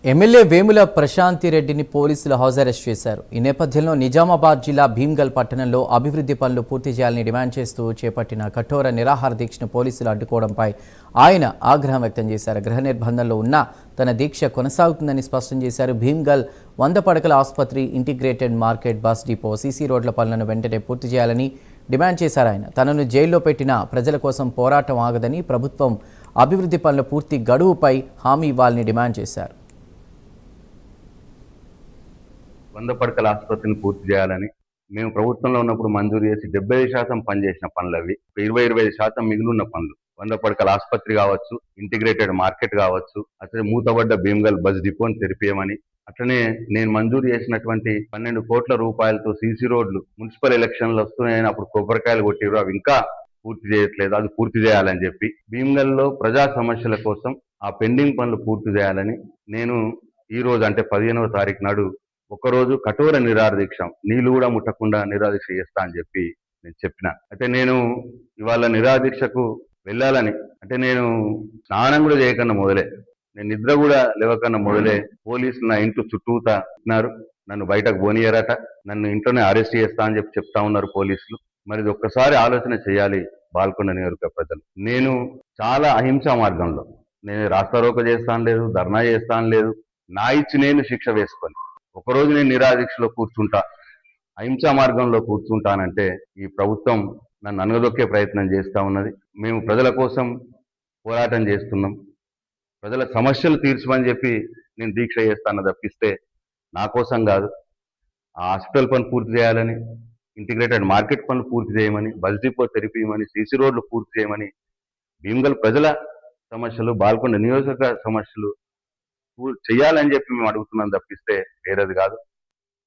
MLA Vemula Prashanti రెడ్డిని పోలీసులు house arrest చేశారు. ఈ నేపథ్యంలో నిజామాబాద్ జిల్లా భీమ్గల్ పట్టణంలో అభివృద్ధి పనులు పూర్తి చేయాలని డిమాండ్ చేస్తూ చేపట్టిన కఠోర నిరాహార దీక్షను పోలీసులు అడ్డుకోవడంపై ఆయన ఆగ్రహం వ్యక్తం చేశారు. గృహ నిర్బంధంలో ఉన్న తన దీక్ష కొనసాగుతుందని స్పష్టం చేశారు. భీమ్గల్ 100 పడకల ఆసుపత్రి, integrated market, bus depot, CC రోడ్ల పనులను వెంటనే పూర్తి చేయాలని డిమాండ్ చేశారు. ఆయన తనను జైల్లో పెట్టిన ప్రజల కోసం పోరాటం ఆగదని, ప్రభుత్వం అభివృద్ధి పనుల పూర్తి గడువుపై హామీ ఇవ్వాలని డిమాండ్ చేశారు. 100 పడకల ఆసుపత్రిని పూర్తి చేయాలని, మేము ప్రభుత్వంలో ఉన్నప్పుడు మంజూరు చేసి 75% పనిచేసిన పనులు అవి 20-25% మిగిలిన పనులు. 100 పడకల ఆసుపత్రి కావచ్చు, ఇంటిగ్రేటెడ్ మార్కెట్ కావచ్చు, అసలు మూతబడ్డ భీమ్గల్ బస్ డిపోని తెరిపియమని, అట్లనే నేను మంజూరు చేసినటువంటి 12 కోట్ల రూపాయలతో సీసీ రోడ్లు మున్సిపల్ ఎలక్షన్లు వస్తున్నాయని అప్పుడు కొబ్బరికాయలు కొట్టిరు, అవి ఇంకా పూర్తి చేయట్లేదు, అది పూర్తి చేయాలని చెప్పి భీమ్గల్లో ప్రజా సమస్యల కోసం ఆ పెండింగ్ పనులు పూర్తి చేయాలని నేను ఈ రోజు అంటే 15వ తారీఖు నాడు ఒకరోజు కఠోర నిరాహార దీక్ష, నీళ్లు కూడా ముట్టకుండా నిరాహార దీక్ష చేస్తా అని చెప్పి నేను చెప్పిన. అయితే నేను ఇవాళ నిరాహార దీక్షకు వెళ్ళాలని, అంటే నేను స్నానం కూడా చేయకన్నా మొదలే, నేను నిద్ర కూడా లేవకన్నా మొదలే పోలీసులు నా ఇంట్లో చుట్టూతా ఉన్నారు, నన్ను బయటకు పోనీయరట, నన్ను ఇంట్లోనే అరెస్ట్ చేస్తా అని చెప్పి చెప్తా ఉన్నారు పోలీసులు. మరి ఇది ఒక్కసారి ఆలోచన చేయాలి బాల్కొండ నియోజకవర్గ ప్రజలు. నేను చాలా అహింసా మార్గంలో, నేను రాస్తారోక చేస్తాను లేదు, ధర్నా చేస్తాను లేదు, నా ఇచ్చి నేను శిక్ష వేసుకొని ఒకరోజు నేను నిరాదీక్షలో కూర్చుంటా, అహింసా మార్గంలో కూర్చుంటానంటే ఈ ప్రభుత్వం నన్ను అనగదొక్కే ప్రయత్నం చేస్తూ ఉన్నది. మేము ప్రజల కోసం పోరాటం చేస్తున్నాం, ప్రజల సమస్యలు తీర్చమని చెప్పి నేను దీక్ష చేస్తాను తప్పిస్తే నా కోసం కాదు. ఆ హాస్పిటల్ పని పూర్తి చేయాలని, ఇంటిగ్రేటెడ్ మార్కెట్ పనులు పూర్తి చేయమని, బస్ డిపో తెరిపియమని, సీసీ రోడ్లు పూర్తి చేయమని, భీమ్గల్ ప్రజల సమస్యలు, బాల్కొండ నియోజకవర్గ సమస్యలు చేయాలని చెప్పి మేము అడుగుతున్నాం తప్పిస్తే వేరేది కాదు.